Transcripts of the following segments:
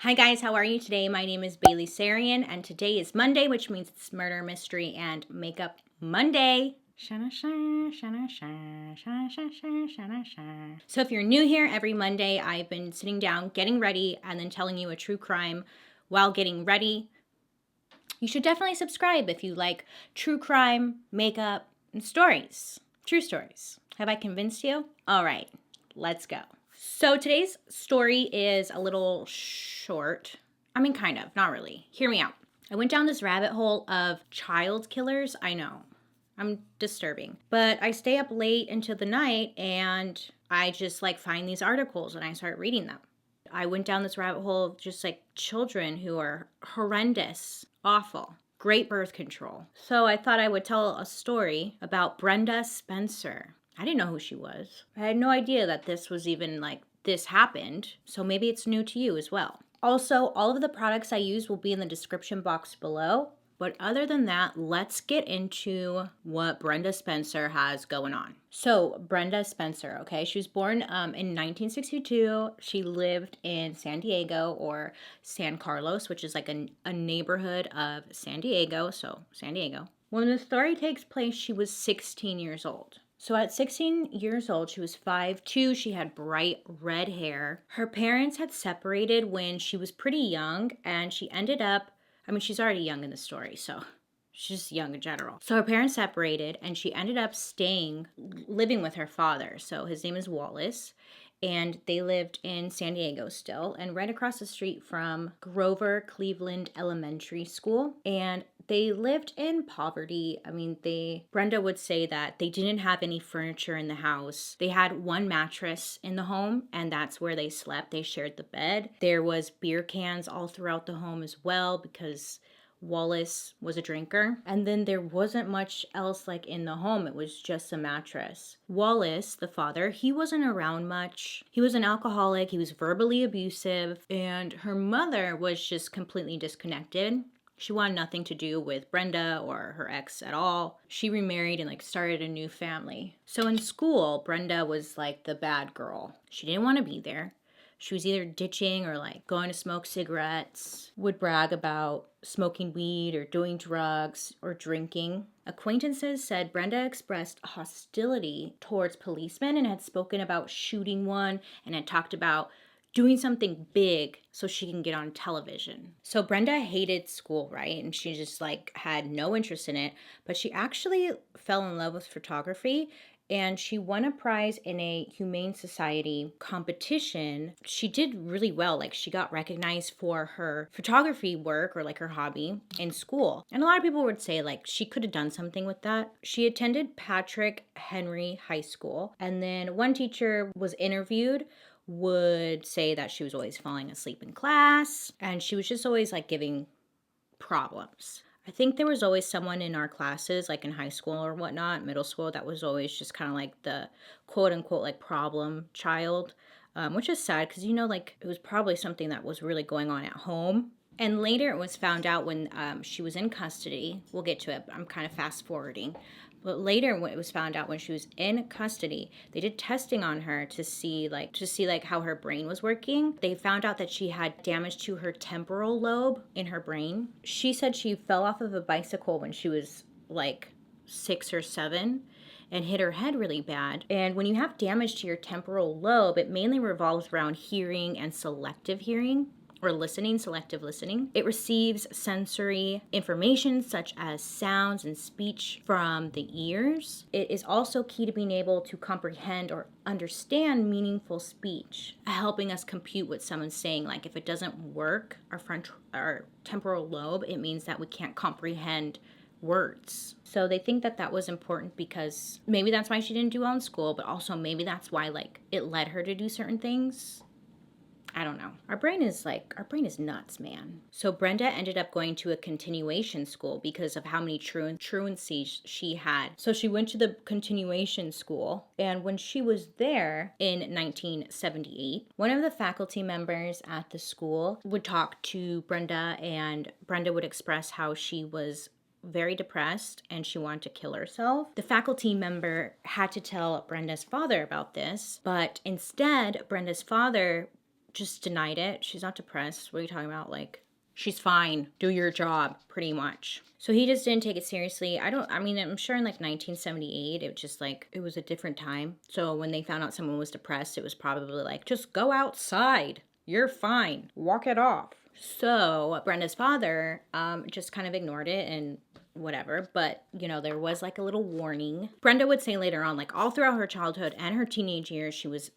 Hi guys, how are you today? My name is Baileysarian and today is Monday, which means it's Murder, Mystery, and Makeup Monday. So if you're new here, every Monday I've been sitting down, getting ready, and then telling you a true crime while getting ready. You should definitely subscribe if you like true crime, makeup, and stories. True stories. Have I convinced you? All right, let's go. So today's story is a little short. I mean, kind of, not really. Hear me out. I went down this rabbit hole of child killers. I know, I'm disturbing. But I stay up late into the night and I just find these articles and I start reading them. I went down this rabbit hole of just children who are horrendous, awful, great birth control. So I thought I would tell a story about Brenda Spencer. I didn't know who she was. I had no idea that this was even this happened. So maybe it's new to you as well. Also, all of the products I use will be in the description box below. But other than that, let's get into what Brenda Spencer has going on. So Brenda Spencer, okay, she was born in 1962. She lived in San Diego, or San Carlos, which is a neighborhood of San Diego. So San Diego. When the story takes place, she was 16 years old. So at 16 years old, she was 5'2". She had bright red hair. Her parents had separated when she was pretty young, and she ended up, she's already young in the story, so she's just young in general. So her parents separated, and she ended up living with her father. So his name is Wallace, and they lived in San Diego still, and right across the street from Grover Cleveland Elementary School. And they lived in poverty. Brenda would say that they didn't have any furniture in the house. They had one mattress in the home, and that's where they slept. They shared the bed. There was beer cans all throughout the home as well because Wallace was a drinker. And then there wasn't much else in the home. It was just a mattress. Wallace, the father, he wasn't around much. He was an alcoholic. He was verbally abusive. And her mother was just completely disconnected. She wanted nothing to do with Brenda or her ex at all. She remarried and started a new family. So in school, Brenda was the bad girl. She didn't want to be there. She was either ditching or going to smoke cigarettes, would brag about smoking weed or doing drugs or drinking. Acquaintances said Brenda expressed hostility towards policemen and had spoken about shooting one and had talked about doing something big so she can get on television. So Brenda hated school, right? And she just had no interest in it, but she actually fell in love with photography and she won a prize in a Humane Society competition. She did really well. She got recognized for her photography work or her hobby in school. And a lot of people would say she could have done something with that. She attended Patrick Henry High School, and then one teacher was interviewed would say that she was always falling asleep in class and she was just always giving problems. I think there was always someone in our classes, in high school or whatnot, middle school, that was always just kind of the quote unquote problem child, which is sad because, it was probably something that was really going on at home. And later it was found out when she was in custody. We'll get to it, but I'm kind of fast forwarding. But later, when it was found out when she was in custody, they did testing on her to see how her brain was working. They found out that she had damage to her temporal lobe in her brain. She said she fell off of a bicycle when she was 6 or 7 and hit her head really bad. And when you have damage to your temporal lobe, it mainly revolves around hearing and selective hearing. Or listening, selective listening. It receives sensory information such as sounds and speech from the ears. It is also key to being able to comprehend or understand meaningful speech, helping us compute what someone's saying. If it doesn't work, our temporal lobe, it means that we can't comprehend words. So they think that was important because maybe that's why she didn't do well in school, but also maybe that's why it led her to do certain things. I don't know. Our brain is nuts, man. So Brenda ended up going to a continuation school because of how many truancies she had. So she went to the continuation school, and when she was there in 1978, one of the faculty members at the school would talk to Brenda, and Brenda would express how she was very depressed and she wanted to kill herself. The faculty member had to tell Brenda's father about this, but instead, Brenda's father just denied it. She's not depressed. What are you talking about? Like, she's fine. Do your job, pretty much. So he just didn't take it seriously. I'm sure in like 1978, it was just like, it was a different time. So when they found out someone was depressed, it was probably like, just go outside. You're fine. Walk it off. So Brenda's father just kind of ignored it and whatever. But, there was like a little warning. Brenda would say later on, like all throughout her childhood and her teenage years, she was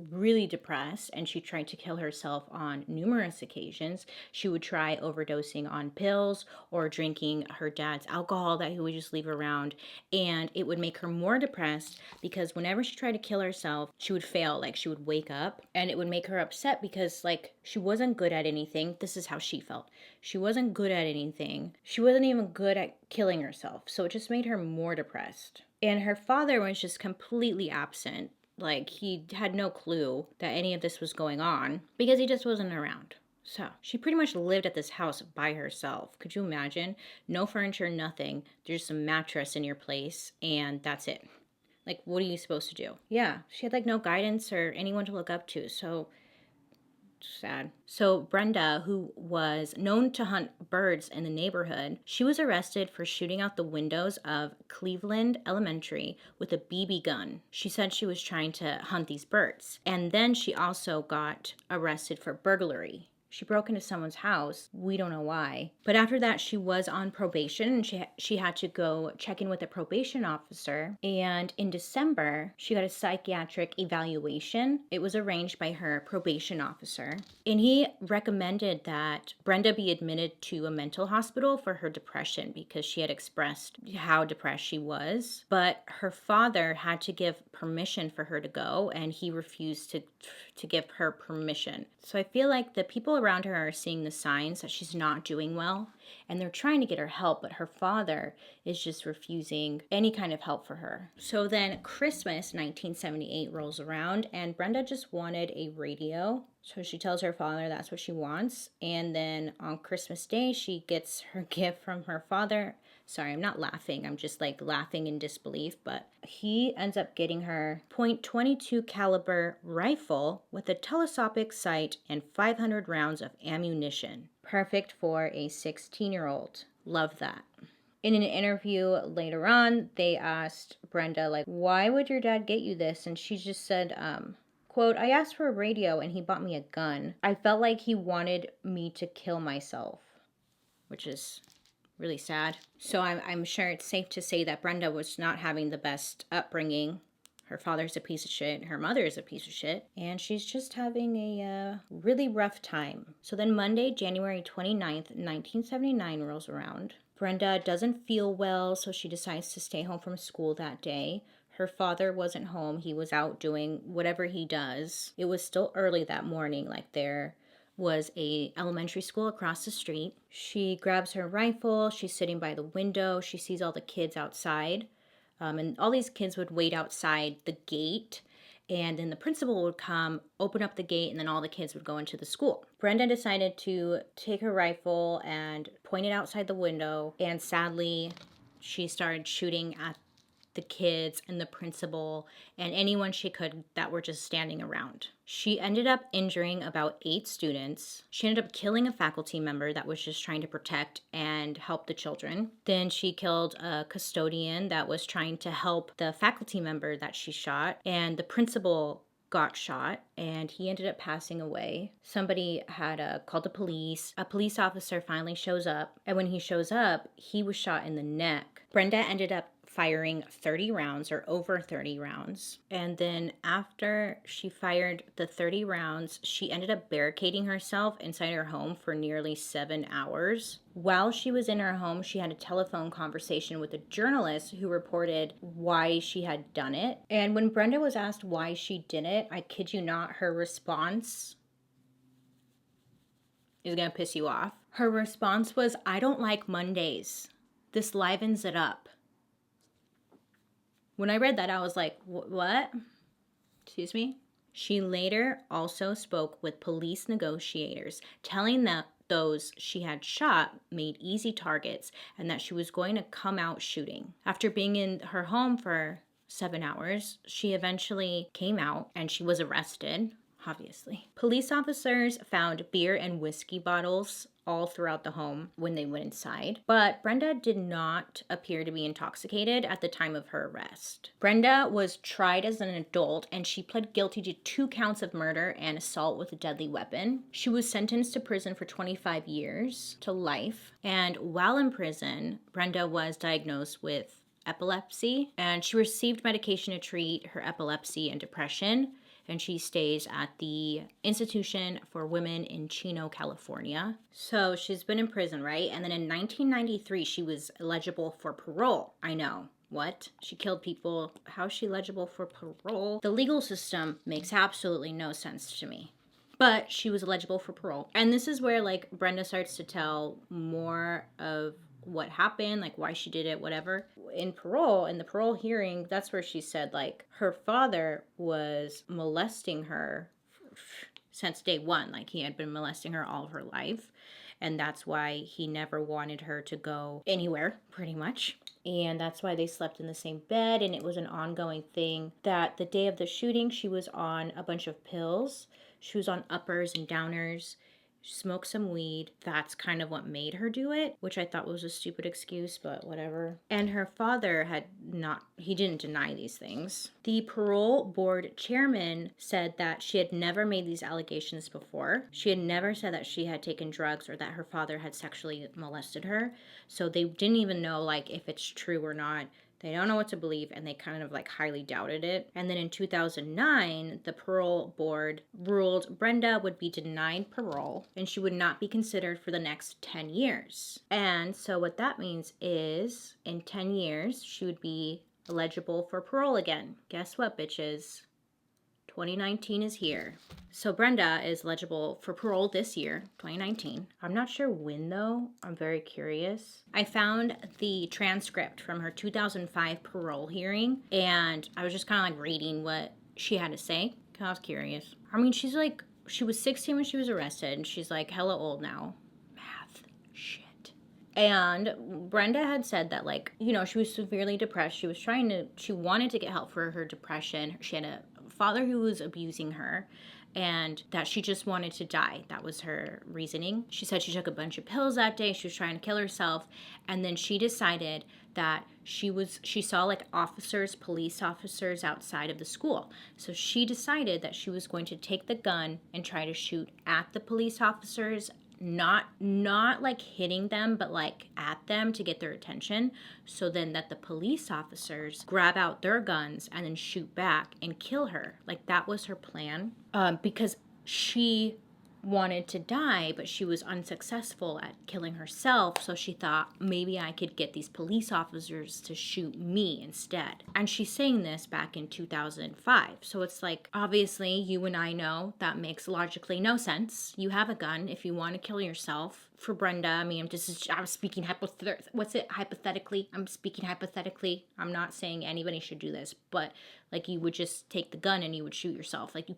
really depressed and she tried to kill herself on numerous occasions. She would try overdosing on pills or drinking her dad's alcohol that he would just leave around, and it would make her more depressed because whenever she tried to kill herself, she would fail. Like, she would wake up and it would make her upset because like she wasn't good at anything. This is how she felt. She wasn't good at anything. She wasn't even good at killing herself. So it just made her more depressed. And her father was just completely absent. Like, he had no clue that any of this was going on because he just wasn't around. So she pretty much lived at this house by herself. Could you imagine? No furniture, nothing. There's some mattress in your place and that's it. Like, what are you supposed to do? Yeah, she had like no guidance or anyone to look up to. So sad. So Brenda, who was known to hunt birds in the neighborhood, she was arrested for shooting out the windows of Cleveland Elementary with a BB gun. She said she was trying to hunt these birds. And then she also got arrested for burglary. She broke into someone's house. We don't know why. But after that, she was on probation and she had to go check in with a probation officer. And in December, she got a psychiatric evaluation. It was arranged by her probation officer. And he recommended that Brenda be admitted to a mental hospital for her depression because she had expressed how depressed she was. But her father had to give permission for her to go, and he refused to give her permission. So I feel like the people around her are seeing the signs that she's not doing well, and they're trying to get her help, but her father is just refusing any kind of help for her. So then Christmas 1978 rolls around, and Brenda just wanted a radio. So she tells her father that's what she wants, and then on Christmas Day, she gets her gift from her father. Sorry, I'm not laughing. I'm just like laughing in disbelief, but he ends up getting her .22 caliber rifle with a telescopic sight and 500 rounds of ammunition. Perfect for a 16-year-old. Love that. In an interview later on, they asked Brenda, like, why would your dad get you this? And she just said, quote, I asked for a radio and he bought me a gun. I felt like he wanted me to kill myself, which is really sad. So I'm sure it's safe to say that Brenda was not having the best upbringing. Her father's a piece of shit. Her mother is a piece of shit. And she's just having a really rough time. So then Monday, January 29th, 1979 rolls around. Brenda doesn't feel well, so she decides to stay home from school that day. Her father wasn't home. He was out doing whatever he does. It was still early that morning, like there was a elementary school across the street. She grabs her rifle. She's sitting by the window. She sees all the kids outside. And all these kids would wait outside the gate. And then the principal would come, open up the gate, and then all the kids would go into the school. Brenda decided to take her rifle and point it outside the window. And sadly, she started shooting at the kids and the principal and anyone she could that were just standing around. She ended up injuring about 8 students. She ended up killing a faculty member that was just trying to protect and help the children. Then she killed a custodian that was trying to help the faculty member that she shot, and the principal got shot and he ended up passing away. Somebody had called the police. A police officer finally shows up, and when he shows up, he was shot in the neck. Brenda ended up firing 30 rounds or over 30 rounds. And then after she fired the 30 rounds, she ended up barricading herself inside her home for nearly 7 hours. While she was in her home, she had a telephone conversation with a journalist who reported why she had done it. And when Brenda was asked why she did it, I kid you not, her response is gonna piss you off. Her response was, I don't like Mondays. This livens it up. When I read that, I was like, what? Excuse me? She later also spoke with police negotiators, telling them those she had shot made easy targets and that she was going to come out shooting. After being in her home for 7 hours, she eventually came out and she was arrested. obviously. Police officers found beer and whiskey bottles all throughout the home when they went inside, but Brenda did not appear to be intoxicated at the time of her arrest. Brenda was tried as an adult and she pled guilty to 2 counts of murder and assault with a deadly weapon. She was sentenced to prison for 25 years to life, and while in prison, Brenda was diagnosed with epilepsy, and she received medication to treat her epilepsy and depression, and she stays at the Institution for Women in Chino, California. So she's been in prison, right? And then in 1993, she was eligible for parole. I know. What? She killed people. How is she eligible for parole? The legal system makes absolutely no sense to me. But she was eligible for parole. And this is where, like, Brenda starts to tell more of what happened, like why she did it, whatever. In the parole hearing, that's where she said, like, her father was molesting her since day one. Like, he had been molesting her all of her life. And that's why he never wanted her to go anywhere, pretty much. And that's why they slept in the same bed. And it was an ongoing thing that the day of the shooting, she was on a bunch of pills. She was on uppers and downers. Smoked some weed. That's kind of what made her do it, which I thought was a stupid excuse, but whatever. And her father he didn't deny these things. The parole board chairman said that she had never made these allegations before. She had never said that she had taken drugs or that her father had sexually molested her. So they didn't even know, like, if it's true or not. They don't know what to believe, and they kind of, like, highly doubted it. And then in 2009, the parole board ruled Brenda would be denied parole, and she would not be considered for the next 10 years. And so what that means is, in 10 years, she would be eligible for parole again. Guess what, bitches? 2019 is here. So Brenda is eligible for parole this year, 2019. I'm not sure when, though. I'm very curious. I found the transcript from her 2005 parole hearing, and I was just kind of like reading what she had to say, because I was curious. I mean, she was 16 when she was arrested, and she's like hella old now. Math. Shit. And Brenda had said that, like, you know, she was severely depressed. She wanted to get help for her depression. She had a father who was abusing her, and that she just wanted to die. That was her reasoning. She said she took a bunch of pills that day. She was trying to kill herself. And then she decided that she saw, like, police officers outside of the school. So she decided that she was going to take the gun and try to shoot at the police officers, not like hitting them, but like at them to get their attention, so then that the police officers grab out their guns and then shoot back and kill her. Like, that was her plan, because she wanted to die, but she was unsuccessful at killing herself. So she thought, maybe I could get these police officers to shoot me instead. And she's saying this back in 2005. So it's like, obviously, you and I know that makes logically no sense. You have a gun if you want to kill yourself. For Brenda, I mean, I'm speaking hypothetically. I'm speaking hypothetically. I'm not saying anybody should do this, but, like, you would just take the gun and you would shoot yourself. Like,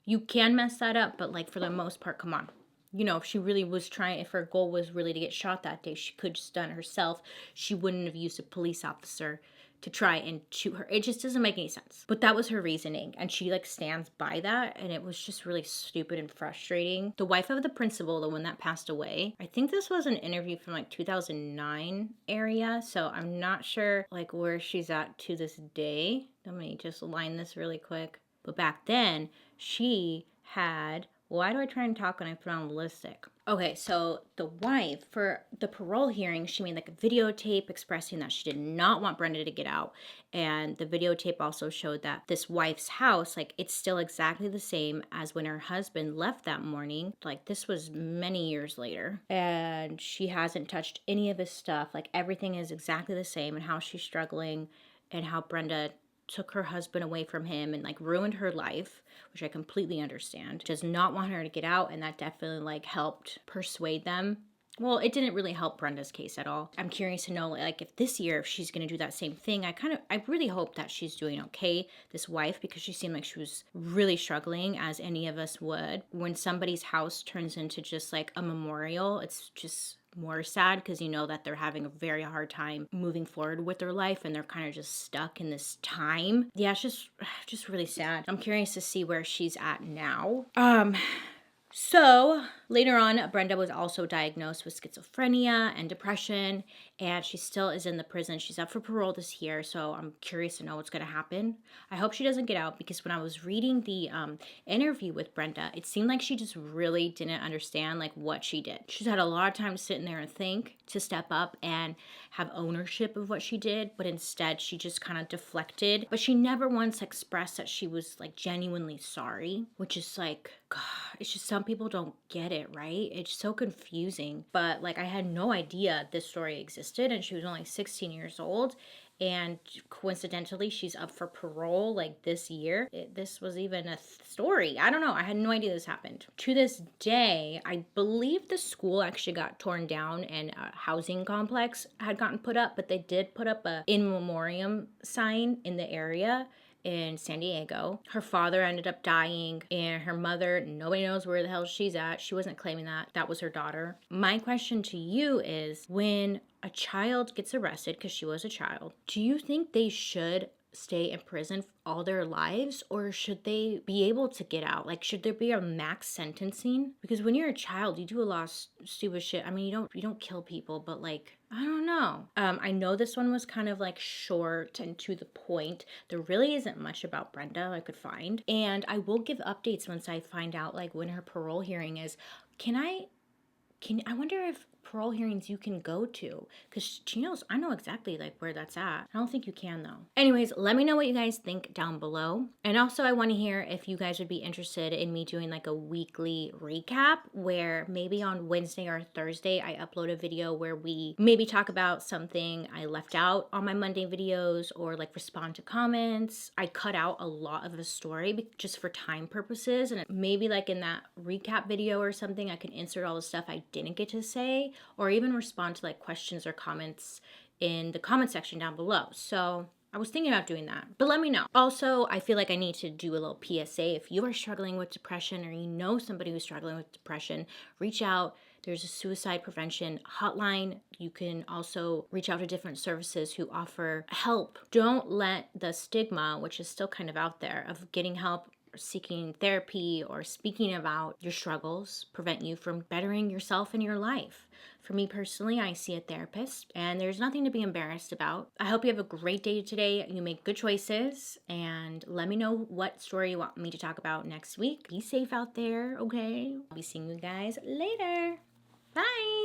you can mess that up, but, like, for the most part, come on. You know, if her goal was really to get shot that day, she could just done it herself. She wouldn't have used a police officer to try and shoot her. It just doesn't make any sense. But that was her reasoning, and she, like, stands by that, and it was just really stupid and frustrating. The wife of the principal, the one that passed away, I think this was an interview from, like, 2009 area, so I'm not sure, like, where she's at to this day. Let me just line this really quick. But back then, she had... Why do I try and talk when I put on lipstick? Okay, so the wife, for the parole hearing, she made, like, a videotape expressing that she did not want Brenda to get out. And the videotape also showed that this wife's house, like, it's still exactly the same as when her husband left that morning. Like, this was many years later. And she hasn't touched any of his stuff. Like, everything is exactly the same, and how she's struggling, and how Brenda took her husband away from him and, like, ruined her life, which I completely understand. Does not want her to get out, and that definitely, like, helped persuade them Well, it didn't really help Brenda's case at all. I'm curious to know, like, if this year, if she's going to do that same thing. I really hope that she's doing okay, this wife, because she seemed like she was really struggling, as any of us would. When somebody's house turns into just like a memorial, it's just more sad, because you know that they're having a very hard time moving forward with their life, and they're kind of just stuck in this time. Yeah, it's just really sad. I'm curious to see where she's at now. So later on, Brenda was also diagnosed with schizophrenia and depression, and she still is in the prison. She's up for parole this year, so I'm curious to know what's going to happen. I hope she doesn't get out, because when I was reading the interview with Brenda, it seemed like she just really didn't understand like what she did. She's had a lot of time sitting there and think to step up and have ownership of what she did, but instead she just kind of deflected. But she never once expressed that she was like genuinely sorry, which is like, God, it's just some people don't get it, right? It's so confusing. But like, I had no idea this story existed, and she was only 16 years old. And coincidentally, she's up for parole like this year. This was even a story. I don't know. I had no idea this happened. To this day, I believe the school actually got torn down and a housing complex had gotten put up, but they did put up a in memoriam sign in the area in San Diego. Her father ended up dying, and her mother, nobody knows where the hell she's at. She wasn't claiming that. That was her daughter. My question to you is, when a child gets arrested, because she was a child, do you think they should stay in prison all their lives, or should they be able to get out? Like, should there be a max sentencing? Because when you're a child, you do a lot of stupid shit. I mean, you don't kill people, but like, I don't know. I know this one was kind of like short and to the point. There really isn't much about Brenda I could find, and I will give updates once I find out like when her parole hearing is. I wonder if parole hearings you can go to, because she knows, I know exactly like where that's at. I don't think you can though. Anyways, let me know what you guys think down below. And also I want to hear if you guys would be interested in me doing like a weekly recap, where maybe on Wednesday or Thursday I upload a video where we maybe talk about something I left out on my Monday videos, or like respond to comments. I cut out a lot of the story just for time purposes, and maybe like in that recap video or something I can insert all the stuff I didn't get to say, or even respond to like questions or comments in the comment section down below. So I was thinking about doing that, but let me know. Also, I feel like I need to do a little PSA. If you are struggling with depression, or you know somebody who's struggling with depression, reach out. There's a suicide prevention hotline. You can also reach out to different services who offer help. Don't let the stigma, which is still kind of out there, of getting help, seeking therapy, or speaking about your struggles prevent you from bettering yourself in your life. For me personally, I see a therapist, and there's nothing to be embarrassed about. I hope you have a great day today. You make good choices, and let me know what story you want me to talk about next week. Be safe out there, okay? I'll be seeing you guys later. Bye!